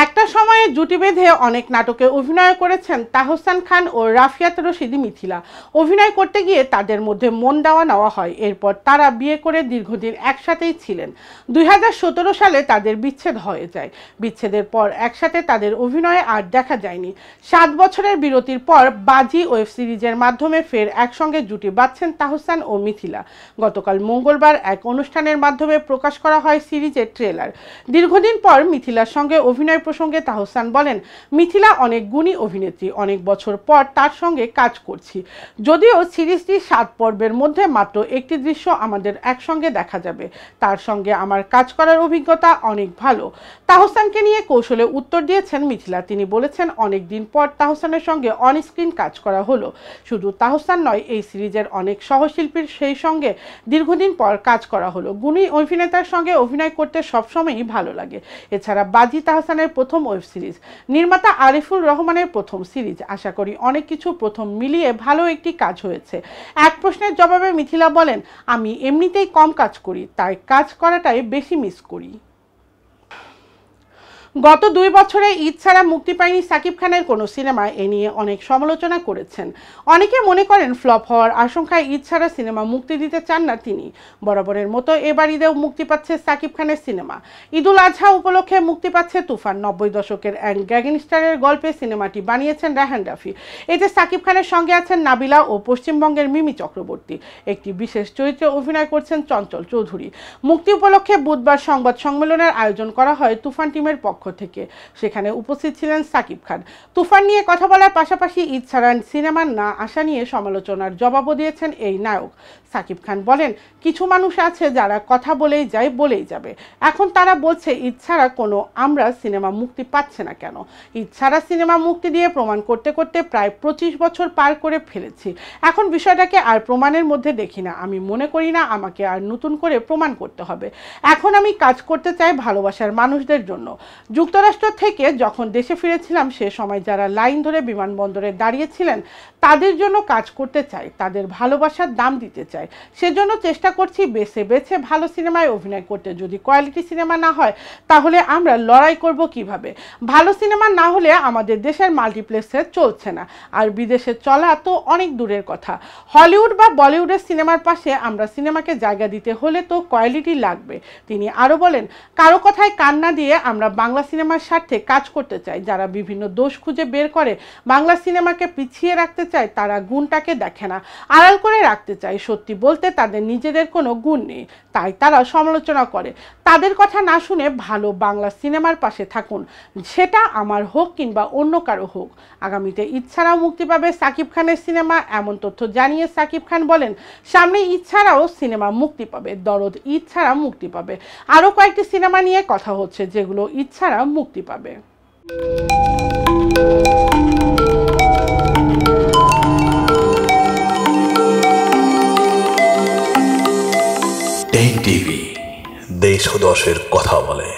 একটা সময়ে জুটি বেঁধে অনেক নাটকে অভিনয় করেছেন তাহসান খান ও রাফিয়াত রশিদি মিথিলা। অভিনয় করতে গিয়ে তাদের মধ্যে মন দেওয়া নেওয়া হয়। এরপর তারা বিয়ে করে দীর্ঘদিন একসাথেই ছিলেন। 2017 সালে তাদের বিচ্ছেদ হয়ে যায়। বিচ্ছেদের পর একসাথে তাদের অভিনয়ে আর দেখা যায়নি। 7 বছরের বিরতির পর বাজি ওয়েব সিরিজের মাধ্যমে ফের একসঙ্গে জুটি বাঁধছেন তাহসান ও মিথিলা। গতকাল মঙ্গলবার এক অনুষ্ঠানের মাধ্যমে প্রকাশ করা হয় সিরিজের ট্রেলার। দীর্ঘদিন পর মিথিলার সঙ্গে অভিনয় প্রসঙ্গে তাহসান বলেন, মিথিলা অনেক গুণী অভিনেত্রী, অনেক বছর পর তার সঙ্গে কাজ করছি। যদিও সিরিজটি 7 পর্বের মধ্যে মাত্র একটি দৃশ্য আমাদের একসঙ্গে দেখা যাবে, তার সঙ্গে আমার কাজ করার অভিজ্ঞতা অনেক ভালো। তাহসানকে নিয়ে কৌশলে উত্তর দিয়েছেন মিথিলা। তিনি বলেছেন, অনেক দিন পর তাহসানের সঙ্গে অনস্ক্রিন কাজ করা হলো। শুধু তাহসান নয়, এই সিরিজের অনেক সহশিল্পীর সেই সঙ্গে দীর্ঘদিন পর কাজ করা হলো। গুণী অভিনেতার সঙ্গে অভিনয় করতে সবসময়ই ভালো লাগে। এছাড়া বাজি তাহসানের প্রথম ওয়েব সিরিজ, নির্মাতা আরিফুর রহমানের প্রথম সিরিজ। আশা করি অনেক কিছু প্রথম মিলিয়ে ভালো একটি কাজ হয়েছে। এক প্রশ্নের জবাবে মিথিলা বলেন, আমি এমনিতেই কম কাজ করি, তাই কাজ করাটাই বেশি মিস করি। গত 2 বছরে ঈদ ছাড়া মুক্তি পায়নি সাকিব খানের কোনো সিনেমা, এ নিয়ে অনেক সমালোচনা করেছেন। অনেকে মনে করেন ফ্লপ হওয়ার আশঙ্কায় ঈদ ছাড়া সিনেমা মুক্তি দিতে চান না তিনি। বরাবরের মতো এবার ঈদেও মুক্তি পাচ্ছে সাকিব খানের সিনেমা। ঈদুল আজহা উপলক্ষে মুক্তি পাচ্ছে তুফান। 90 দশকের এক গ্যাংস্টারের গল্পে সিনেমাটি বানিয়েছেন রায়হান রাফি। এতে সাকিব খানের সঙ্গে আছেন নাবিলা ও পশ্চিমবঙ্গের মিমি চক্রবর্তী। একটি বিশেষ চরিত্রে অভিনয় করছেন চঞ্চল চৌধুরী। মুক্তি উপলক্ষে বুধবার সংবাদ সম্মেলনের আয়োজন করা হয় তুফান টিমের পক্ষ থেকে। সেখানে উপস্থিত ছিলেন সাকিব খান। তুফান নিয়ে কথা বলার পাশাপাশি ঈদ ছাড়া সিনেমার না আসা নিয়ে সমালোচনার জবাবও দিয়েছেন এই নায়ক। সাকিব খান বলেন, কিছু মানুষ আছে যারা কথা বলেই যায়, বলেই যাবে। এখন তারা বলছে ঈদ ছাড়া কোনো আমরা সিনেমা মুক্তি পাচ্ছে না কেন। ঈদ ছাড়া সিনেমা মুক্তি দিয়ে প্রমাণ করতে করতে প্রায় 25 বছর পার করে ফেলেছি। এখন বিষয়টাকে আর প্রমাণের মধ্যে দেখি না। আমি মনে করি না আমাকে আর নতুন করে প্রমাণ করতে হবে। এখন আমি কাজ করতে চাই ভালোবাসার মানুষদের জন্য। যুক্তরাষ্ট্র থেকে যখন দেশে ফিরেছিলাম, সে সময় যারা লাইন ধরে বিমানবন্দরে দাঁড়িয়েছিলেন তাদের জন্য কাজ করতে চাই, তাদের ভালোবাসার দাম দিতে চাই। সেজন্য চেষ্টা করছি বেছে বেছে ভালো সিনেমায় অভিনয় করতে। যদি কোয়ালিটি সিনেমা না হয় তাহলে আমরা লড়াই করব কিভাবে? ভালো সিনেমা না হলে আমাদের দেশের মাল্টিপ্লেক্সে চলছে না, আর বিদেশে চলা তো অনেক দূরের কথা। হলিউড বা বলিউডের সিনেমার পাশে আমরা সিনেমাকে জায়গা দিতে হলে তো কোয়ালিটি লাগবে। তিনি আরও বলেন, কারো কথায় কান না দিয়ে আমরা বাংলা সিনেমার স্বার্থে কাজ করতে চাই। যারা বিভিন্ন দোষ খুঁজে বের করে বাংলা সিনেমাকে পিছিয়ে রাখতে চায়, তারা গুণটাকে দেখে না, আড়াল করে রাখতে চায়। সত্যি বলতে তাদের নিজেদের কোনো গুণ নেই, তাই তারা সমালোচনা করে। তাদের কথা না শুনে ভালো বাংলা সিনেমার পাশে থাকুন, সেটা আমার হোক কিংবা অন্য কারো হোক। আগামীতে ঈদ ছাড়াও মুক্তি পাবে সাকিব খানের সিনেমা, এমন তথ্য জানিয়ে সাকিব খান বলেন, সামনে ঈদ ছাড়াও সিনেমা মুক্তি পাবে। দরদ ঈদ ছাড়া মুক্তি পাবে। আরও কয়েকটি সিনেমা নিয়ে কথা হচ্ছে যেগুলো ঈদ ছাড়া মুক্তি পাবে। টেক টিভি, দেশ ও দশের কথা বলে।